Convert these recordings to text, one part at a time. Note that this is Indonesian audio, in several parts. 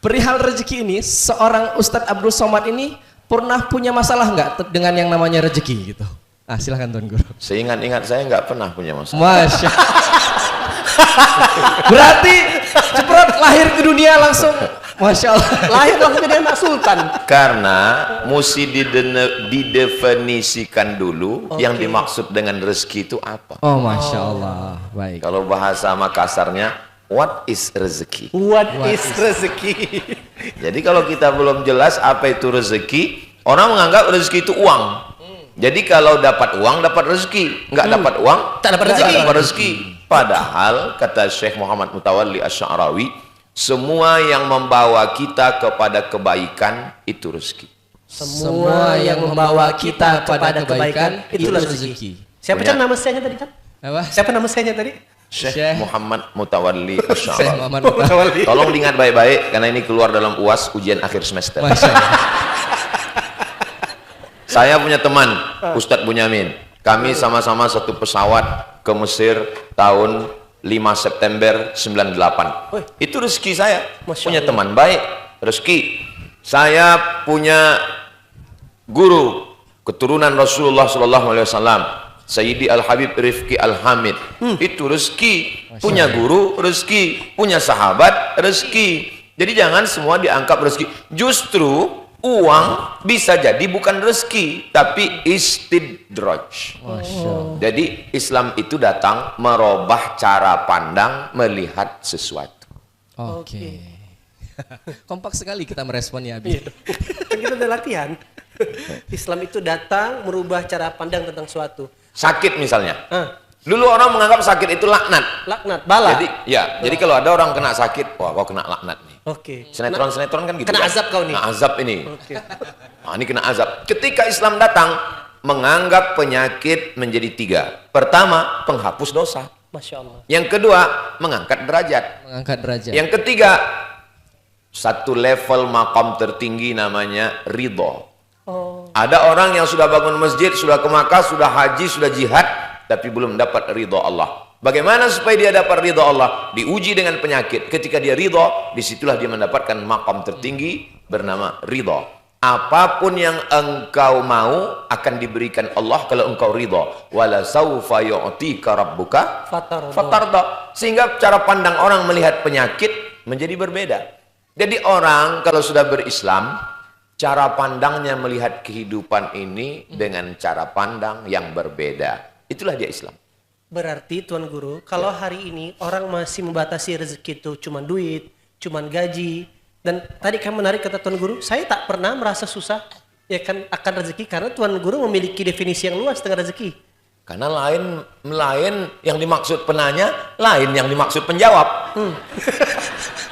perihal rezeki ini, seorang Ustadz Abdul Somad ini pernah punya masalah nggak dengan yang namanya rezeki gitu? Ah, silahkan Tuan Guru. Seingat-ingat saya nggak pernah punya masalah. Masya. Berarti ceprot lahir ke dunia langsung, Masya Allah. Lahir langsung jadi anak sultan. Karena mesti didefinisikan dulu yang dimaksud dengan rezeki itu apa. Oh, Masya Allah. Baik. Kalau bahasa Makassarnya, what is rezeki? What is rezeki? Jadi kalau kita belum jelas apa itu rezeki, orang menganggap rezeki itu uang. Jadi kalau dapat uang dapat rezeki, nggak dapat uang Tak dapat rezeki. dapat rezeki. Padahal kata Syekh Muhammad Mutawalli Asy-Sya'rawi, semua yang membawa kita kepada kebaikan itu rezeki. Semua yang membawa kita kepada kebaikan itulah rezeki. Siapa Punya- nama saya tadi kan? Apa? Siapa nama saya tadi? Syekh Muhammad Mutawalli Syekh Asy-Sya'rawi. Muhammad Mutawalli. Tolong diingat baik-baik karena ini keluar dalam UAS ujian akhir semester. Masya Allah. Saya punya teman, Ustadz Bunyamin. Kami sama-sama satu pesawat ke Mesir tahun 5 September 98. Wih. Itu rezeki saya. Masya Punya Allah. teman baik, rezeki. Saya punya guru keturunan Rasulullah SAW, Sayyidi Al-Habib Rifki Al-Hamid. Itu rezeki. Punya guru, rezeki. Punya sahabat, rezeki. Jadi jangan semua dianggap rezeki. Justru uang bisa jadi bukan rezeki, tapi istidraj. Jadi Islam itu datang merubah cara pandang melihat sesuatu. Oke. Kompak sekali kita meresponnya, Abi. Kan kita udah latihan. Islam itu datang merubah cara pandang tentang suatu. Sakit misalnya. Ah, Dulu orang menganggap sakit itu laknat. laknat, bala. Jadi kalau ada orang kena sakit, wah kau kena laknat nih. Oke. Sinetron kan gitu. Kena kan? azab kau nih. Kena azab ini. Oke. Nah, ini kena azab. Ketika Islam datang, menganggap penyakit menjadi 3. Pertama, penghapus dosa. Masya Allah. Yang kedua, mengangkat derajat. Mengangkat derajat. Yang ketiga, satu level makam tertinggi namanya ridho. Oh, Ada orang yang sudah bangun masjid, sudah ke Makkah, sudah haji, sudah jihad, tapi belum dapat ridho Allah. Bagaimana supaya dia dapat ridho Allah? Diuji dengan penyakit. Ketika dia ridho, disitulah dia mendapatkan makam tertinggi bernama ridho. Apapun yang engkau mau akan diberikan Allah kalau engkau ridho. Wala saufa yu'tika rabbuka fatar. fatarda. Sehingga cara pandang orang melihat penyakit menjadi berbeda. Jadi orang kalau sudah berislam, cara pandangnya melihat kehidupan ini dengan cara pandang yang berbeda. Itulah dia Islam. Berarti Tuan Guru, kalau hari ini orang masih membatasi rezeki itu cuman duit, cuman gaji, dan tadi kan menarik kata Tuan Guru, saya tak pernah merasa susah ya kan akan rezeki karena Tuan Guru memiliki definisi yang luas dengan rezeki. Karena lain yang dimaksud penanya, lain yang dimaksud penjawab.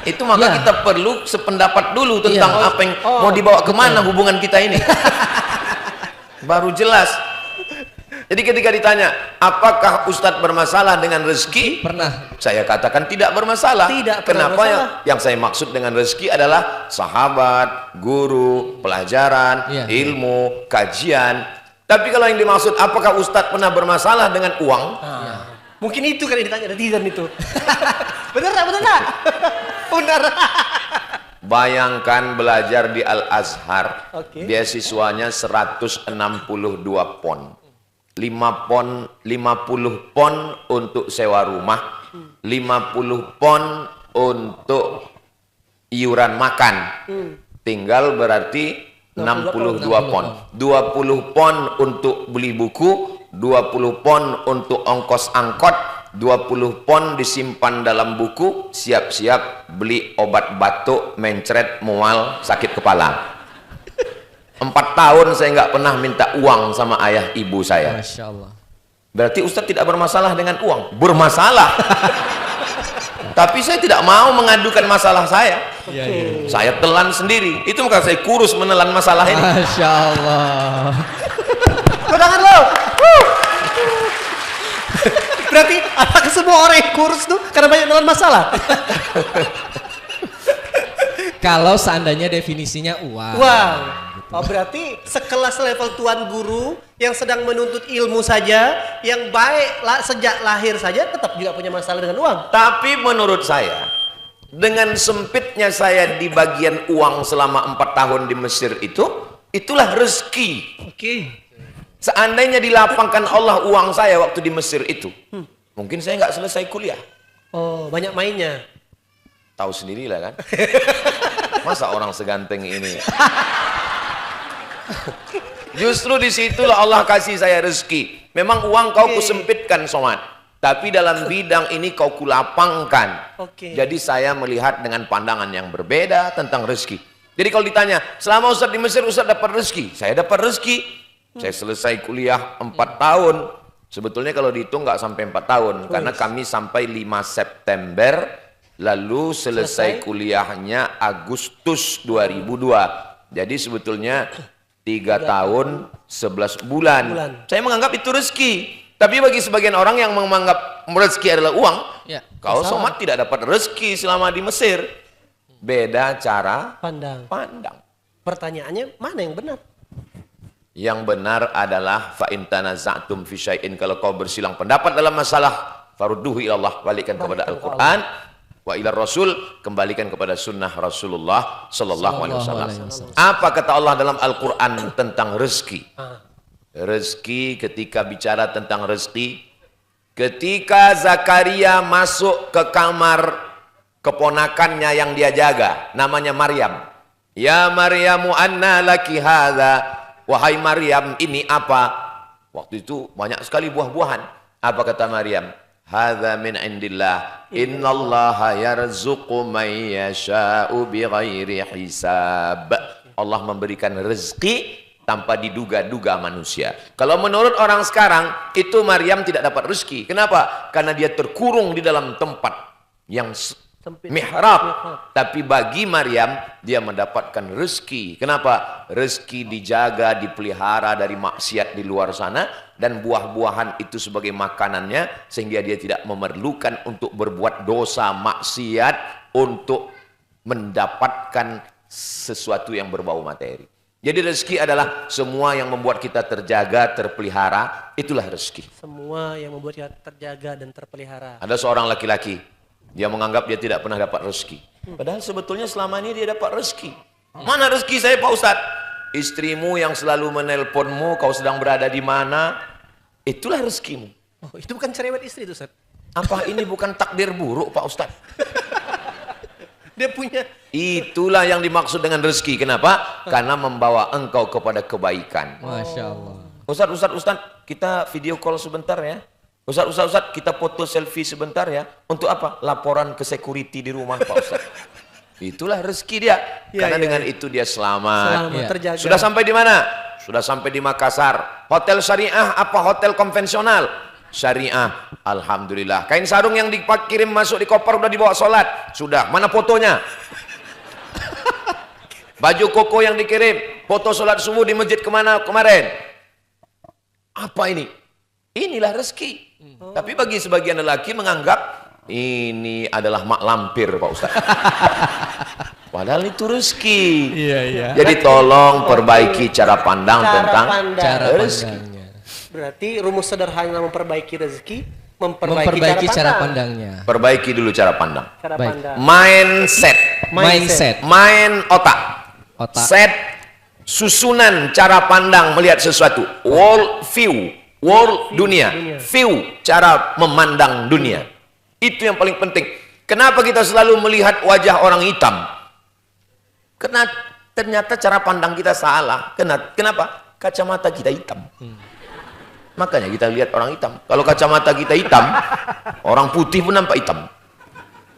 Itu maka kita perlu sependapat dulu tentang apa yang mau dibawa kemana hubungan kita ini. Baru jelas. Jadi ketika ditanya, apakah Ustadz bermasalah dengan rezeki? Pernah. Saya katakan tidak bermasalah. Tidak pernah Kenapa? bermasalah. Yang saya maksud dengan rezeki adalah sahabat, guru, pelajaran, Iya. ilmu, kajian. Tapi kalau yang dimaksud apakah Ustadz pernah bermasalah dengan uang? Mungkin itu kan yang ditanya netizen itu. Bener tak? Bener tak? Bener. Bayangkan belajar di Al-Azhar, Oke. beasiswanya 162 pon. 50 pon untuk sewa rumah, 50 pon untuk iuran makan. Tinggal berarti 62 pon. 20 pon untuk beli buku, 20 pon untuk ongkos angkot, 20 pon disimpan dalam buku, siap-siap beli obat batuk, mencret, mual, sakit kepala. 4 tahun saya nggak pernah minta uang sama ayah ibu saya. Masya Allah. Berarti Ustadz tidak bermasalah dengan uang? Bermasalah. Tapi saya tidak mau mengadukan masalah saya. Saya telan sendiri. Itu maka saya kurus menelan masalah ini. Masya Allah. Tangan lo. Berarti apakah semua orang yang kurus tuh karena banyak dengan masalah? Kalau seandainya definisinya uang. Wow. Oh, berarti sekelas level Tuan Guru yang sedang menuntut ilmu saja, yang baik sejak lahir saja tetap juga punya masalah dengan uang. Tapi menurut saya, Dengan sempitnya saya di bagian uang selama 4 tahun di Mesir itu, itulah rezeki. Oke. Seandainya dilapangkan Allah uang saya waktu di Mesir itu, mungkin saya nggak selesai kuliah. Oh, banyak mainnya. Tahu sendirilah kan. Masa orang seganteng ini. Justru disitulah Allah kasih saya rezeki. Memang uang kau kusempitkan, Somad, tapi dalam bidang ini kau kulapangkan. Jadi saya melihat dengan pandangan yang berbeda tentang rezeki. Jadi kalau ditanya, selama Ustadz di Mesir Ustadz dapat rezeki? Saya dapat rezeki. Saya selesai kuliah 4 tahun. Sebetulnya kalau dihitung nggak sampai 4 tahun, karena kami sampai 5 September, lalu selesai kuliahnya Agustus 2002. Jadi sebetulnya 3 tahun 11 bulan. Saya menganggap itu rezeki. Tapi bagi sebagian orang yang menganggap rezeki adalah uang, kau Somad tidak dapat rezeki selama di Mesir. Beda cara pandang. Pertanyaannya mana yang benar? Yang benar adalah fa in tanaza'tum fi syai'in, kalau kau bersilang pendapat dalam masalah farudduhu ila Allah, balikkan kepada Al-Qur'an, wa ila Rasul, kembalikan kepada sunnah Rasulullah sallallahu alaihi wasallam. Apa kata Allah dalam Al-Qur'an tentang rezeki? Rezeki, ketika bicara tentang rezeki, ketika Zakaria masuk ke kamar keponakannya yang dia jaga, namanya Maryam. Ya Maryamu anna laki hadza, wahai Maryam, ini apa? Waktu itu banyak sekali buah-buahan. Apa kata Maryam? Hadza min indillah, innallaha yarzuqu may yasha'u bighairi hisab. Allah memberikan rezeki tanpa diduga-duga manusia. Kalau menurut orang sekarang, itu Maryam tidak dapat rezeki. Kenapa? Karena dia terkurung di dalam tempat yang mihrab. Tapi bagi Maryam, dia mendapatkan rezeki. Kenapa? Rezeki dijaga, dipelihara dari maksiat di luar sana, dan buah-buahan itu sebagai makanannya, sehingga dia tidak memerlukan untuk berbuat dosa maksiat untuk mendapatkan sesuatu yang berbau materi. Jadi rezeki adalah semua yang membuat kita terjaga, terpelihara, itulah rezeki. Semua yang membuat kita terjaga dan terpelihara. Ada seorang laki-laki, dia menganggap dia tidak pernah dapat rezeki. Padahal sebetulnya selama ini dia dapat rezeki. Mana rezeki saya Pak Ustadz? Istrimu yang selalu menelponmu, kau sedang berada di mana, itulah rezekimu. Oh, itu bukan cerewet istri itu, Ustadz. Apa ini bukan takdir buruk Pak Ustadz? Dia punya. Itulah yang dimaksud dengan rezeki. Kenapa? Karena membawa engkau kepada kebaikan. Masya Allah. Ustadz, kita video call sebentar ya. Ustadz, kita foto selfie sebentar ya. Untuk apa? Laporan ke security di rumah Pak Ustadz. Itulah rezeki dia. Karena dengan itu dia selamat. Terjaga. Sudah sampai di mana? Sudah sampai di Makassar. Hotel syariah apa hotel konvensional? Syariah. Alhamdulillah. Kain sarung yang dikirim masuk di koper udah dibawa sholat. Sudah. Mana fotonya? Baju koko yang dikirim, foto sholat subuh di masjid kemana kemarin? Apa ini? Inilah rezeki. Tapi bagi sebagian lelaki menganggap ini adalah mak lampir Pak Ustaz. Padahal itu rezeki. Iya. Jadi tolong perbaiki cara pandang tentang cara rezeki. pandangnya. Berarti rumus sederhana memperbaiki rezeki, Memperbaiki cara pandangnya. Perbaiki dulu cara pandang. Cara Baik. pandang. Mindset. Main otak. Set susunan cara pandang melihat sesuatu. World view. World dunia. View cara memandang dunia. Itu yang paling penting. Kenapa kita selalu melihat wajah orang hitam? Karena ternyata cara pandang kita salah. Kenapa? Kacamata kita hitam. Makanya kita lihat orang hitam. Kalau kacamata kita hitam, orang putih pun nampak hitam.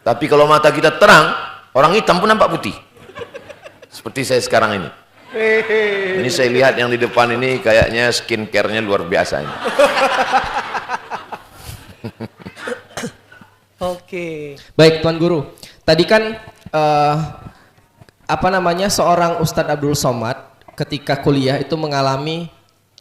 Tapi kalau mata kita terang, orang hitam pun nampak putih. Seperti saya sekarang ini. Ini saya lihat yang di depan ini kayaknya skincare-nya luar biasa ini. Oke. Baik Tuan Guru, tadi kan seorang Ustadz Abdul Somad ketika kuliah itu mengalami,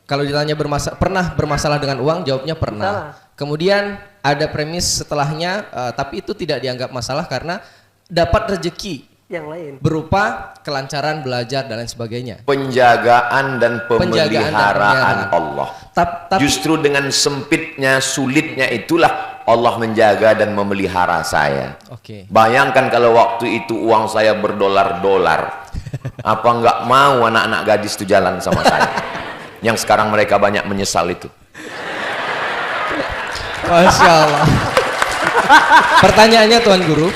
kalau ditanya pernah bermasalah dengan uang, jawabnya pernah. Kemudian ada premis setelahnya, tapi itu tidak dianggap masalah karena dapat rezeki Yang lain. berupa kelancaran belajar dan lain sebagainya. Penjagaan dan pemeliharaan Allah. Tapi Justru dengan sempitnya, sulitnya itulah Allah menjaga dan memelihara saya. Oke. Bayangkan kalau waktu itu uang saya berdolar-dolar. Apa nggak mau anak-anak gadis itu jalan sama saya? Yang sekarang mereka banyak menyesal itu. Masya Allah. Pertanyaannya Tuan Guru,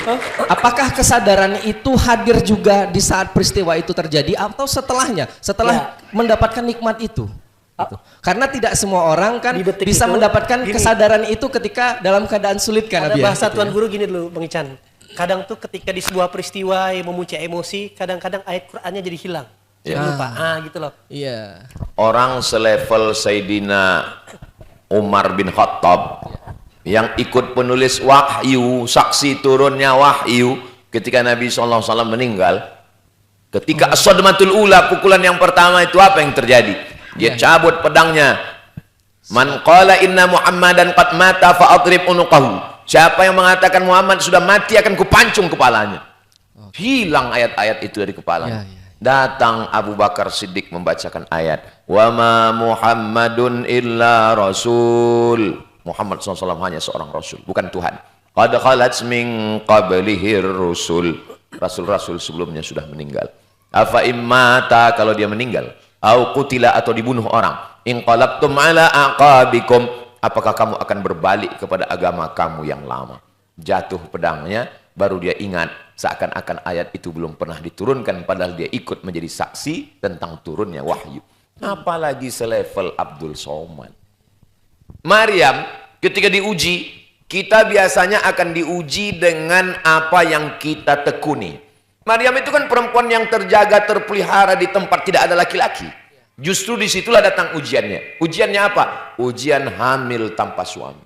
apakah kesadaran itu hadir juga di saat peristiwa itu terjadi atau setelahnya? Setelah mendapatkan nikmat itu? Gitu. Karena tidak semua orang kan bisa mendapatkan kesadaran itu ketika dalam keadaan sulit kan. Ada bahasa gitu Tuan Guru gini dulu Bang Ican. Kadang tuh ketika di sebuah peristiwa yang memuncak emosi, kadang-kadang ayat Qur'annya jadi hilang. Jangan lupa, gitu loh. Iya. Orang selevel Sayyidina Umar bin Khattab yang ikut penulis wahyu, saksi turunnya wahyu ketika Nabi SAW meninggal. Ketika as-sadmatul ula, pukulan yang pertama itu apa yang terjadi? Dia cabut pedangnya. Man qala inna Muhammadan qad mata fa adrib unuqahu. Siapa yang mengatakan Muhammad sudah mati akan kupancung kepalanya. Hilang ayat-ayat itu dari kepalanya. Datang Abu Bakar Siddiq membacakan ayat. Wa ma Muhammadun illa rasul. Muhammad SAW hanya seorang rasul, bukan Tuhan. Qad khalat min qablihir rusul. Rasul-rasul sebelumnya sudah meninggal. Afa immata, kalau dia meninggal, au qutila atau dibunuh orang, inqalabtum ala aqabikum, apakah kamu akan berbalik kepada agama kamu yang lama? Jatuh pedangnya, baru dia ingat seakan-akan ayat itu belum pernah diturunkan, padahal dia ikut menjadi saksi tentang turunnya wahyu. Apalagi selevel Abdul Somad. Maryam ketika diuji, kita biasanya akan diuji dengan apa yang kita tekuni. Maryam itu kan perempuan yang terjaga, terpelihara di tempat tidak ada laki-laki. Justru disitulah datang ujiannya. Ujiannya apa? Ujian hamil tanpa suami.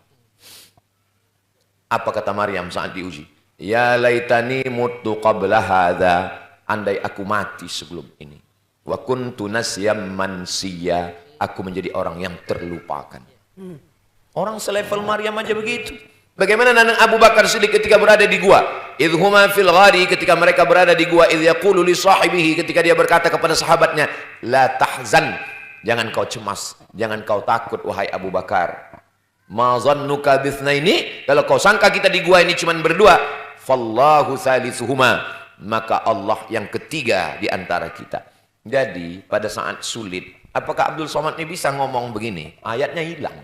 Apa kata Maryam saat diuji? Ya laitani mutu qabla hadza, andai aku mati sebelum ini. Wa kuntu nasyam mansiya, aku menjadi orang yang terlupakan. Orang selevel Maryam aja begitu. Bagaimana Nanang Abu Bakar Siddiq ketika berada di gua? Idhuma fil ghari, ketika mereka berada di gua, idh yaqulu li sahibihi, ketika dia berkata kepada sahabatnya, la tahzan, jangan kau cemas, jangan kau takut wahai Abu Bakar. Ma zannuka bitsnaini, kalau kau sangka kita di gua ini cuma berdua, fallahu salisuhuma, maka Allah yang ketiga di antara kita. Jadi pada saat sulit, apakah Abdul Somad ini bisa ngomong begini? Ayatnya hilang.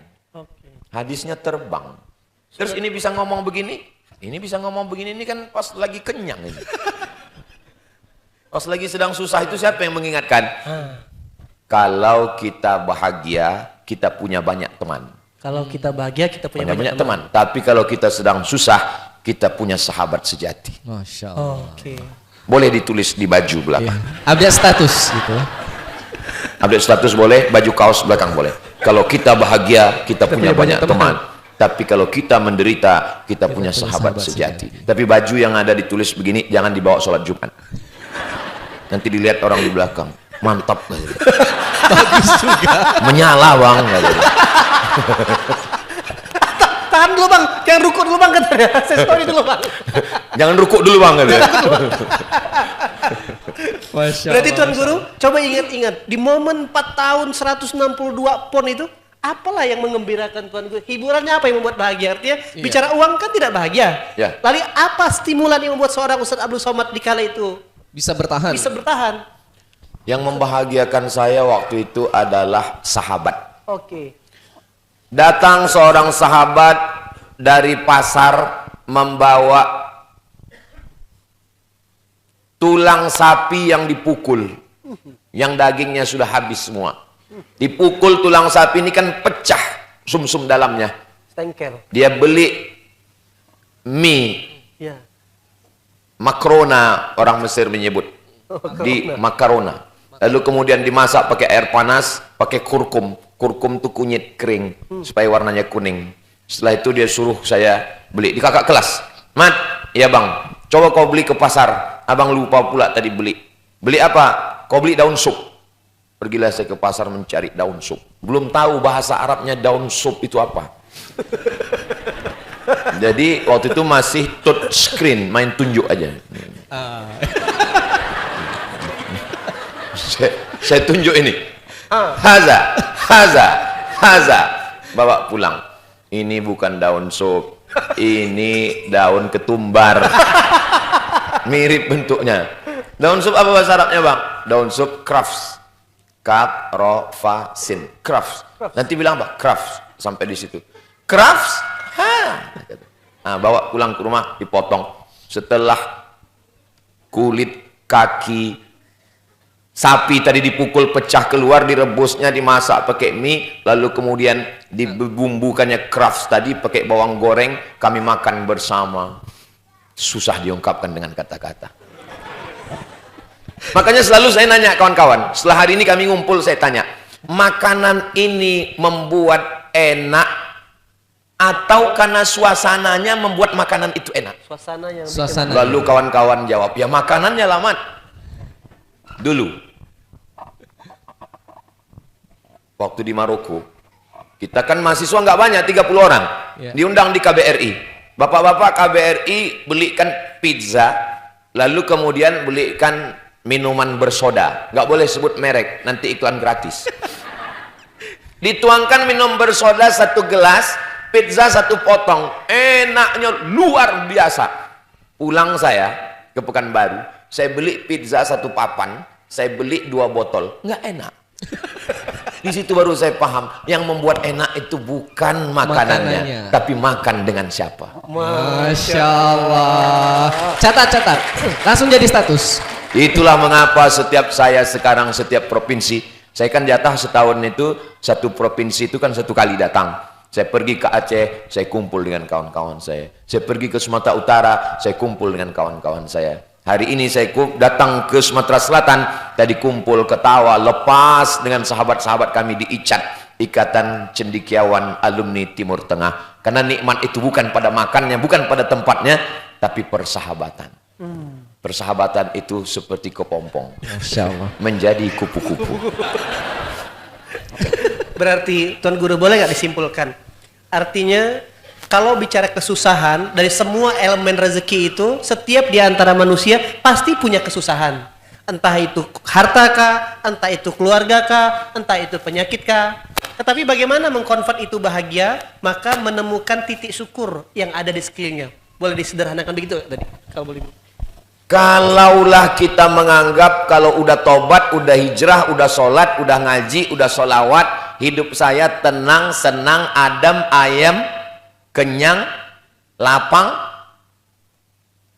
Hadisnya terbang. Terus ini bisa ngomong begini, ini bisa ngomong begini, ini kan pas lagi kenyang ini. Pas lagi sedang susah itu siapa yang mengingatkan? Kalau kita bahagia, kita punya banyak teman. Kalau kita bahagia, kita punya banyak teman. Tapi kalau kita sedang susah, kita punya sahabat sejati. Masya Allah. Boleh ditulis di baju belakang. Update status gitu. Update status boleh, baju kaos belakang boleh. Kalau kita bahagia, kita punya banyak teman. Tapi kalau kita menderita, kita punya sahabat sejati. Tapi baju yang ada ditulis begini, jangan dibawa sholat Jumat. Nanti dilihat orang di belakang. Mantap. Bagus juga. Menyala bang. Tahan dulu bang, jangan rukuk dulu bang katanya. Saya story dulu bang. Jangan rukuk dulu bang. Berarti Tuan Guru, coba ingat-ingat. Di momen 4 tahun 162 pon itu, apalah yang mengembirakan Tuan Guru? Hiburannya apa yang membuat bahagia? Artinya bicara uang kan tidak bahagia. Lalu apa stimulan yang membuat seorang Ustadz Abdul Somad di kala itu bisa bertahan? Bisa bertahan. Yang membahagiakan saya waktu itu adalah sahabat. Datang seorang sahabat dari pasar membawa tulang sapi yang dipukul, yang dagingnya sudah habis semua. Dipukul tulang sapi ini kan pecah sumsum dalamnya. Stengkel. Dia beli mie, makrona, orang Mesir menyebut di makarona. Lalu kemudian dimasak pakai air panas, pakai kurkum. Kurkum itu kunyit kering supaya warnanya kuning. Setelah itu dia suruh saya beli di kakak kelas. Mat, ya bang, coba kau beli ke pasar. Abang lupa pula tadi beli. Beli apa? Kau beli daun sup. Pergilah saya ke pasar mencari daun sup. Belum tahu bahasa Arabnya daun sup itu apa. Jadi waktu itu masih touch screen, main tunjuk aja. Saya tunjuk ini. Haza. Bawa pulang. Ini bukan daun sup. Ini daun ketumbar. Mirip bentuknya. Daun sup apa bahasa Arabnya, Bang? Daun sup crafts. Kaf, ro, fa, sin. Crafts. Nanti bilang apa? Crafts. Sampai di situ. Crafts? Nah, bawa pulang ke rumah, dipotong. Setelah kulit kaki sapi tadi dipukul, pecah keluar, direbusnya, dimasak pakai mie, lalu kemudian dibumbukannya crafts tadi pakai bawang goreng, kami makan bersama. Susah diungkapkan dengan kata-kata. Makanya selalu saya nanya kawan-kawan, setelah hari ini kami ngumpul, saya tanya, makanan ini membuat enak atau karena suasananya membuat makanan itu enak? Suasana. Lalu kawan-kawan jawab, ya makanannya lamat. Dulu waktu di Maroko, kita kan mahasiswa nggak banyak, 30 orang, diundang di KBRI. Bapak-bapak KBRI belikan pizza, lalu kemudian belikan minuman bersoda, nggak boleh sebut merek, nanti iklan gratis. Dituangkan minum bersoda 1 gelas, pizza 1 potong, enaknya luar biasa. Pulang saya ke Pekanbaru, saya beli pizza 1 papan, saya beli 2 botol, nggak enak. Di situ baru saya paham, yang membuat enak itu bukan makanannya, tapi makan dengan siapa. Masya Allah. Catat, langsung jadi status. Itulah mengapa setiap saya sekarang, setiap provinsi, saya kan jatah setahun itu, satu provinsi itu kan 1 kali datang. Saya pergi ke Aceh, saya kumpul dengan kawan-kawan saya. Saya pergi ke Sumatera Utara, saya kumpul dengan kawan-kawan saya. Hari ini saya datang ke Sumatera Selatan, tadi kumpul, ketawa, lepas dengan sahabat-sahabat kami di ICAT, Ikatan Cendekiawan Alumni Timur Tengah. Karena nikmat itu bukan pada makannya, bukan pada tempatnya, tapi persahabatan. Persahabatan itu seperti kepompong, Masya Allah, menjadi kupu-kupu. Berarti Tuan Guru boleh nggak disimpulkan? Artinya kalau bicara kesusahan, dari semua elemen rezeki itu, setiap di antara manusia pasti punya kesusahan. Entah itu harta kah, entah itu keluarga kah, entah itu penyakit kah. Tetapi bagaimana mengkonvert itu bahagia? Maka menemukan titik syukur yang ada di sekelilingnya. Boleh disederhanakan begitu tadi? Kalau boleh. Kalaulah kita menganggap kalau udah tobat, udah hijrah, udah sholat, udah ngaji, udah sholawat, hidup saya tenang, senang, adem, ayem, kenyang, lapang.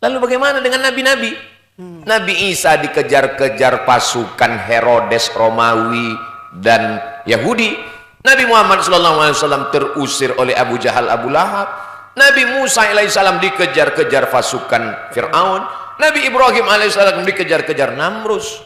Lalu bagaimana dengan nabi-nabi? Nabi Isa dikejar-kejar pasukan Herodes Romawi dan Yahudi. Nabi Muhammad SAW terusir oleh Abu Jahal, Abu Lahab. Nabi Musa alaihissalam dikejar-kejar pasukan Fir'aun. Nabi Ibrahim alaihissalam dikejar-kejar Namrus.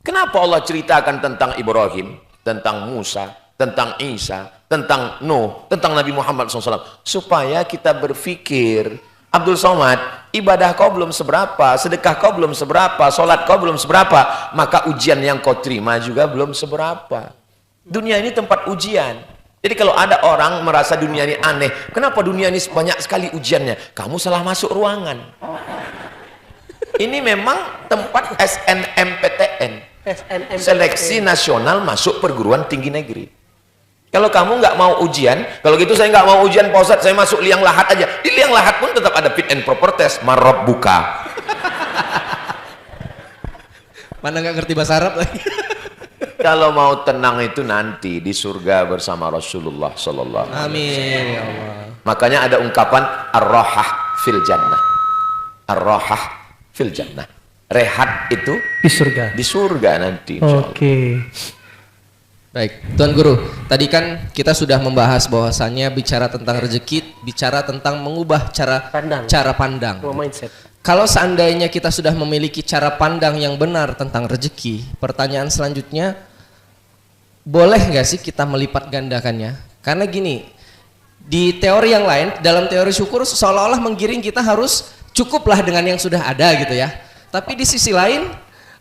Kenapa Allah ceritakan tentang Ibrahim, tentang Musa, tentang Isa, tentang Nuh, tentang Nabi Muhammad SAW? Supaya kita berpikir, Abdul Somad, ibadah kau belum seberapa, sedekah kau belum seberapa, sholat kau belum seberapa, maka ujian yang kau terima juga belum seberapa. Dunia ini tempat ujian. Jadi kalau ada orang merasa dunia ini aneh, kenapa dunia ini banyak sekali ujiannya? Kamu salah masuk ruangan. Ini memang tempat SNMPTN, Seleksi Nasional Masuk Perguruan Tinggi Negeri. Kalau kamu nggak mau ujian, kalau gitu saya nggak mau ujian Pak Ustadz, saya masuk liang lahat aja. Di liang lahat pun tetap ada fit and proper test, marab buka. Mana nggak ngerti bahasa Arab lagi. Kalau mau tenang itu nanti di surga bersama Rasulullah Sallallahu Alaihi Wasallam. Amin ya Allah. Makanya ada ungkapan ar-rahah fil jannah. Ar-rahah fil jannah. Rehat itu di surga nanti. Oke. Baik, Tuan Guru, tadi kan kita sudah membahas bahwasannya bicara tentang rezeki, bicara tentang mengubah cara pandang. Mindset. Kalau seandainya kita sudah memiliki cara pandang yang benar tentang rezeki, pertanyaan selanjutnya, boleh nggak sih kita melipat gandakannya? Karena gini, di teori yang lain, dalam teori syukur seolah-olah menggiring kita harus cukuplah dengan yang sudah ada gitu ya. Tapi di sisi lain,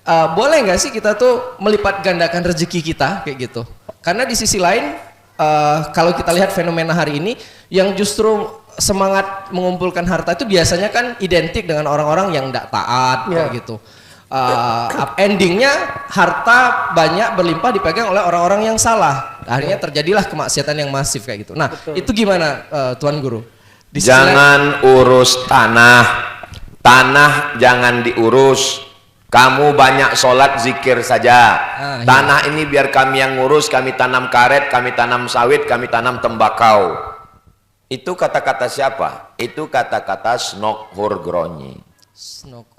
boleh nggak sih kita tuh melipat gandakan rezeki kita kayak gitu? Karena di sisi lain, kalau kita lihat fenomena hari ini, yang justru semangat mengumpulkan harta itu biasanya kan identik dengan orang-orang yang tidak taat kayak gitu. Endingnya harta banyak berlimpah dipegang oleh orang-orang yang salah. Akhirnya terjadilah kemaksiatan yang masif kayak gitu. Nah, itu gimana Tuan Guru? Jangan urus tanah. Tanah jangan diurus. Kamu banyak sholat zikir saja. Tanah ini biar kami yang ngurus. Kami tanam karet, kami tanam sawit, kami tanam tembakau. Itu kata-kata siapa? Itu kata-kata Snok Hurgronje. Snok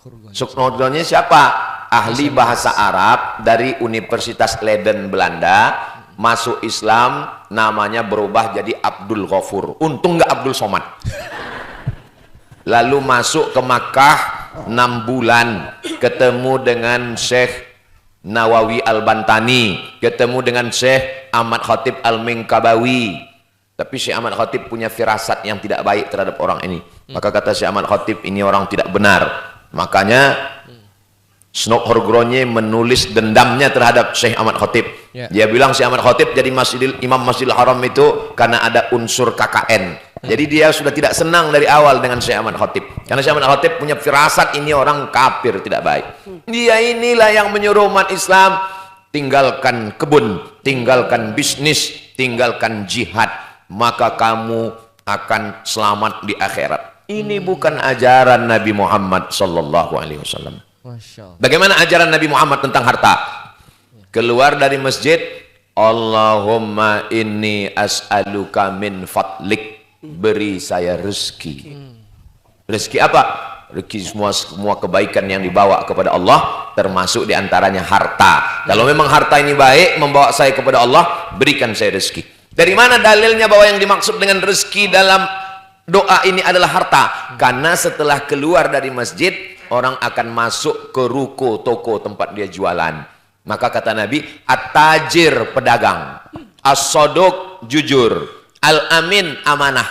Hurgronje siapa? Ahli bahasa Arab dari Universitas Leiden Belanda. Masuk Islam, namanya berubah jadi Abdul Ghafur. Untung nggak Abdul Somad. Lalu masuk ke Makkah 6 bulan, ketemu dengan Syekh Nawawi Al-Bantani, ketemu dengan Syekh Ahmad Khatib Al-Minkabawi. Tapi Syekh Ahmad Khatib punya firasat yang tidak baik terhadap orang ini. Maka kata Syekh Ahmad Khatib, ini orang tidak benar. Makanya Snok Hurgronje menulis dendamnya terhadap Syekh Ahmad Khatib. Dia bilang Syekh Ahmad Khatib jadi Imam Masjidil Haram itu karena ada unsur KKN. Jadi dia sudah tidak senang dari awal dengan Syekh Ahmad Khatib. Karena Syekh Ahmad Khatib punya firasat ini orang kafir, tidak baik. Dia inilah yang menyuruh umat Islam tinggalkan kebun, tinggalkan bisnis, tinggalkan jihad, maka kamu akan selamat di akhirat. Ini bukan ajaran Nabi Muhammad sallallahu alaihi wasallam. Bagaimana ajaran Nabi Muhammad tentang harta? Keluar dari masjid, Allahumma inni as'aluka min fadlik, beri saya rezeki. Rezeki apa? Rezeki semua kebaikan yang dibawa kepada Allah, termasuk diantaranya harta. Kalau memang harta ini baik membawa saya kepada Allah, berikan saya rezeki. Dari mana dalilnya bahwa yang dimaksud dengan rezeki dalam doa ini adalah harta? Karena setelah keluar dari masjid, orang akan masuk ke ruko, toko tempat dia jualan. Maka kata Nabi, at-tajir pedagang, as-sodok jujur, al-amin amanah.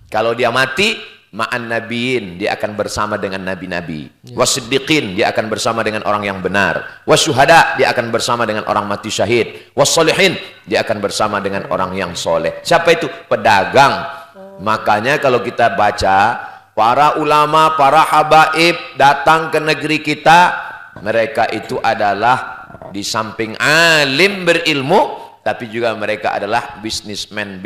Kalau dia mati, ma'an nabiyin, dia akan bersama dengan nabi-nabi. Wasiddiqin, dia akan bersama dengan orang yang benar. Wasyuhada, dia akan bersama dengan orang mati syahid. Wassolihin, dia akan bersama dengan orang yang soleh. Siapa itu? Pedagang. Makanya kalau kita baca, para ulama, para habaib datang ke negeri kita, mereka itu adalah di samping alim berilmu, tapi juga mereka adalah bisnismen.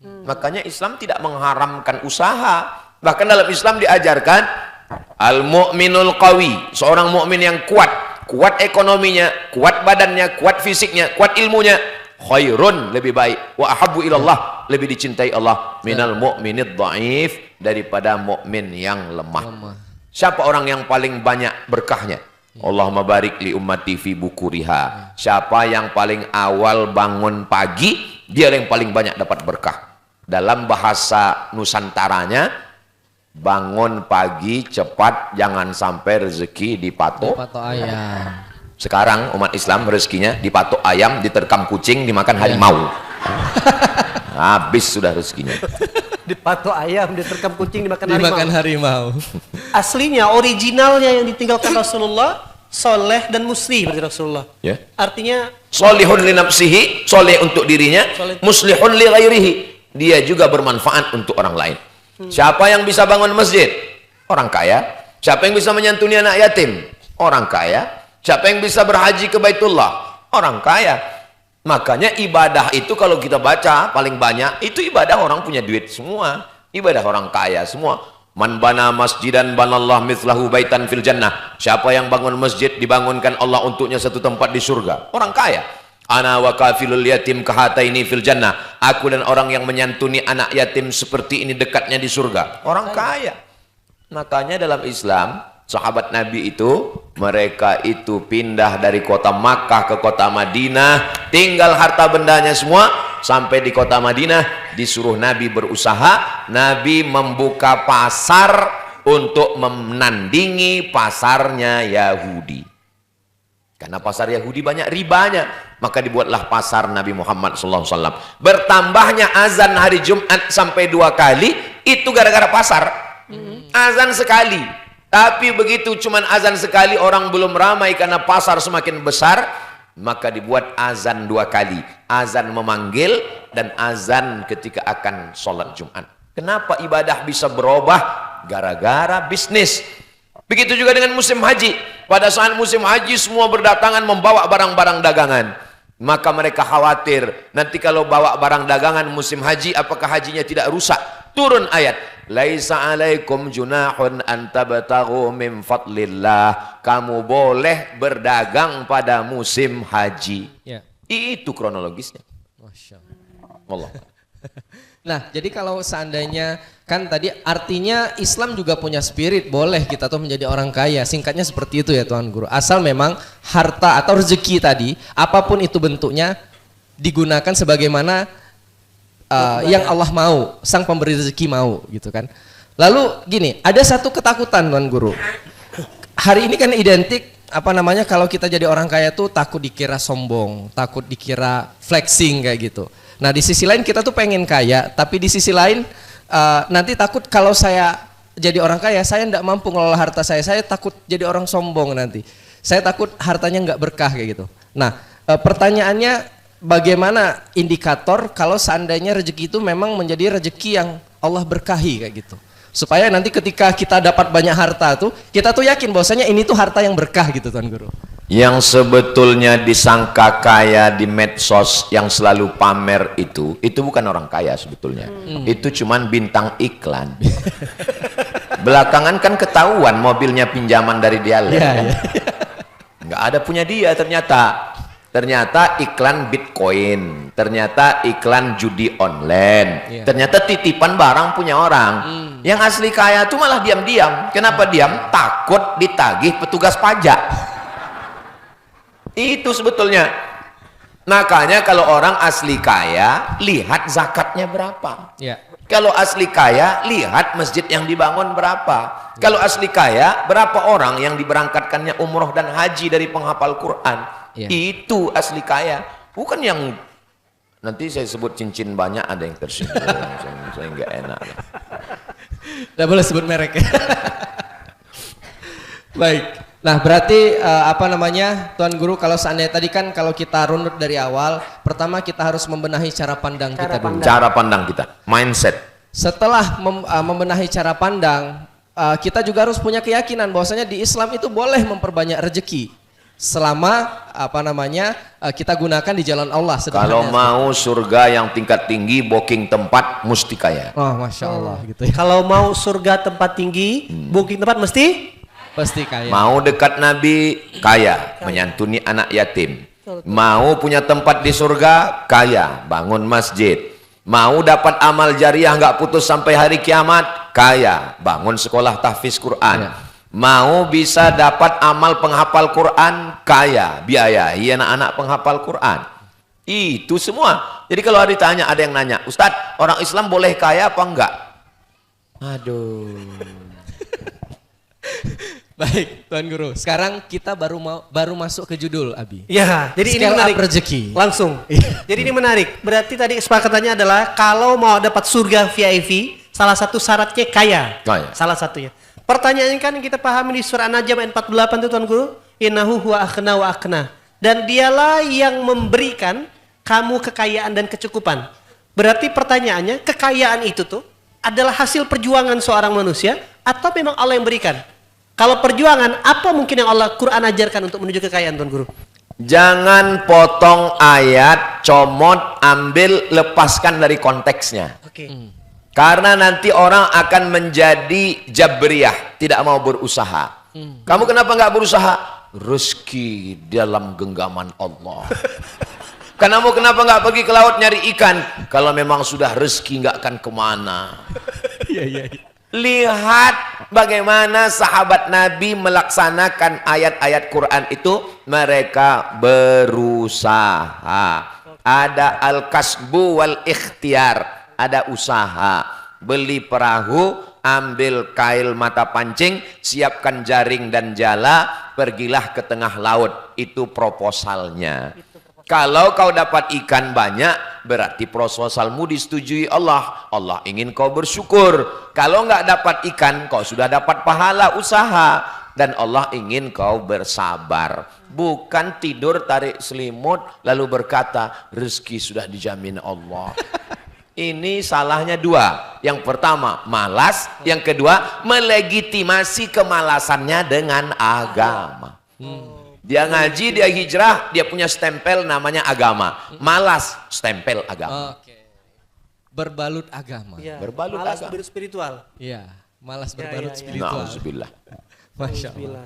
Makanya Islam tidak mengharamkan usaha. Bahkan dalam Islam diajarkan al-mu'minul qawi, seorang mukmin yang kuat, kuat ekonominya, kuat badannya, kuat fisiknya, kuat ilmunya, khairun, lebih baik, wa ahabbu ilallah, lebih dicintai Allah, minal mu'minid dhaif, daripada mukmin yang lemah. Siapa orang yang paling banyak berkahnya? Allahumma barik li ummati fi bukuriha. Siapa yang paling awal bangun pagi, dia yang paling banyak dapat berkah. Dalam bahasa Nusantaranya, bangun pagi cepat, jangan sampai rezeki dipatok ayam. Sekarang umat Islam rezekinya dipatok ayam, diterkam kucing, dimakan harimau. Habis sudah rezekinya. Dipatok ayam, diterkam kucing, dimakan harimau. Aslinya, originalnya yang ditinggalkan Rasulullah, soleh dan musli berarti Rasulullah. Artinya solihun li nafsihi, soleh untuk dirinya, muslihun li ghairihi, dia juga bermanfaat untuk orang lain. Siapa yang bisa bangun masjid? Orang kaya. Siapa yang bisa menyantuni anak yatim? Orang kaya. Siapa yang bisa berhaji ke Baitullah? Orang kaya. Makanya ibadah itu kalau kita baca paling banyak itu ibadah orang punya duit semua, ibadah orang kaya semua. Man bana masjidan banallah mithlahu baitan fil jannah. Siapa yang bangun masjid, dibangunkan Allah untuknya satu tempat di surga. Orang kaya. Ana wa kafilul yatim kahataini fil jannah. Aku dan orang yang menyantuni anak yatim seperti ini dekatnya di surga. Orang kaya. Makanya dalam Islam, sahabat Nabi itu, mereka itu pindah dari kota Makkah ke kota Madinah, tinggal harta bendanya semua, sampai di kota Madinah disuruh Nabi berusaha. Nabi membuka pasar untuk menandingi pasarnya Yahudi. Karena pasar Yahudi banyak ribanya, maka dibuatlah pasar Nabi Muhammad SAW. Bertambahnya azan hari Jumat sampai 2 kali, itu gara-gara pasar. Azan sekali. Tapi begitu cuman azan sekali, orang belum ramai karena pasar semakin besar, maka dibuat azan 2 kali. Azan memanggil dan azan ketika akan sholat Jumat. Kenapa ibadah bisa berubah? Gara-gara bisnis. Begitu juga dengan musim haji. Pada saat musim haji semua berdatangan membawa barang-barang dagangan. Maka mereka khawatir, nanti kalau bawa barang dagangan musim haji, apakah hajinya tidak rusak? turun ayat, laisa alaikum junahun an tabtaghu min fadlillah. Kamu boleh berdagang pada musim haji. Ya. Itu kronologisnya. Masya Allah. Nah, jadi kalau seandainya kan tadi artinya Islam juga punya spirit, boleh kita tuh menjadi orang kaya. Singkatnya seperti itu ya Tuan Guru. Asal memang harta atau rezeki tadi, apapun itu bentuknya, digunakan sebagaimana yang Allah mau, sang pemberi rezeki mau gitu kan. Lalu gini, ada satu ketakutan Tuan Guru. Hari ini kan identik kalau kita jadi orang kaya tuh takut dikira sombong, takut dikira flexing kayak gitu. Nah di sisi lain kita tuh pengen kaya, tapi di sisi lain nanti takut kalau saya jadi orang kaya, saya tidak mampu ngelola harta saya takut jadi orang sombong nanti. Saya takut hartanya nggak berkah kayak gitu. Nah pertanyaannya, bagaimana indikator kalau seandainya rezeki itu memang menjadi rezeki yang Allah berkahi kayak gitu? Supaya nanti ketika kita dapat banyak harta tuh, kita tuh yakin bahwasanya ini tuh harta yang berkah gitu Tuan Guru. Yang sebetulnya disangka kaya di medsos yang selalu pamer itu bukan orang kaya sebetulnya. Itu cuman bintang iklan. Belakangan kan ketahuan mobilnya pinjaman dari dia. Nggak ada punya dia ternyata. Ternyata iklan Bitcoin, ternyata iklan judi online, ternyata titipan barang punya orang. Yang asli kaya tuh malah diam-diam. Kenapa diam? Takut ditagih petugas pajak. Itu sebetulnya. Makanya kalau orang asli kaya, lihat zakatnya berapa. Kalau asli kaya, lihat masjid yang dibangun berapa. Kalau asli kaya, berapa orang yang diberangkatkannya umroh dan haji dari penghafal Quran. Itu asli kaya. Bukan yang nanti saya sebut cincin banyak ada yang tersinggung. Saya nggak enak. Tidak boleh sebut merek. Baik. Nah berarti Tuan Guru, kalau seandainya tadi kan kalau kita runut dari awal, pertama kita harus membenahi cara pandang kita dulu. Cara pandang kita, mindset. Setelah membenahi cara pandang, kita juga harus punya keyakinan bahwasanya di Islam itu boleh memperbanyak rezeki selama kita gunakan di jalan Allah. Kalau mau surga yang tingkat tinggi, booking tempat mesti kaya. Oh, masya Allah gitu ya. Kalau mau surga tempat tinggi, booking tempat mesti kaya. Mau dekat Nabi, kaya, menyantuni anak yatim. Mau punya tempat di surga, kaya, bangun masjid. Mau dapat amal jariah nggak putus sampai hari kiamat, kaya, bangun sekolah tahfiz Quran. Mau bisa dapat amal penghafal Quran, kaya, biayai anak-anak penghafal Quran. Itu semua. Jadi kalau ditanya, ada yang nanya, Ustadz, orang Islam boleh kaya apa enggak? Aduh. Baik, Tuan Guru. Sekarang kita baru masuk ke judul, Abi. Ya, jadi ini menarik. Rezeki. Langsung. Jadi ini menarik. Berarti tadi kesepakatannya adalah kalau mau dapat surga VIP, salah satu syaratnya kaya. Salah satunya. Pertanyaannya kan kita pahami di surah An-Najm ayat 48 itu Tuan Guru, innahu huwa akhna wa akna. Dan dialah yang memberikan kamu kekayaan dan kecukupan. Berarti pertanyaannya, kekayaan itu tuh adalah hasil perjuangan seorang manusia atau memang Allah yang berikan? Kalau perjuangan, apa mungkin yang Allah Quran ajarkan untuk menuju kekayaan Tuan Guru? Jangan potong ayat, comot, ambil, lepaskan dari konteksnya. Karena nanti orang akan menjadi jabriyah, tidak mau berusaha. Kamu kenapa nggak berusaha? Rezeki dalam genggaman Allah. Kamu kenapa nggak pergi ke laut nyari ikan? Kalau memang sudah rezeki nggak akan kemana. Lihat bagaimana sahabat Nabi melaksanakan ayat-ayat Quran itu. Mereka berusaha. Ada al-kasbu wal ikhtiar. Ada usaha, beli perahu, ambil kail mata pancing, siapkan jaring dan jala, pergilah ke tengah laut. Itu proposalnya. Kalau kau dapat ikan banyak, berarti proposalmu disetujui Allah. Allah ingin kau bersyukur. Kalau nggak dapat ikan, kau sudah dapat pahala usaha. Dan Allah ingin kau bersabar. Bukan tidur tarik selimut, lalu berkata, rezeki sudah dijamin Allah. Ini salahnya dua. Yang pertama malas, yang kedua melegitimasi kemalasannya dengan agama. Dia ngaji, dia hijrah, dia punya stempel namanya agama. Malas, stempel agama. berbalut agama. Ya, Berbalut malas agama. spiritual. Iya, malas Ya, berbalut ya, ya. spiritual. Nauzubillah. Masya Allah. Bismillah.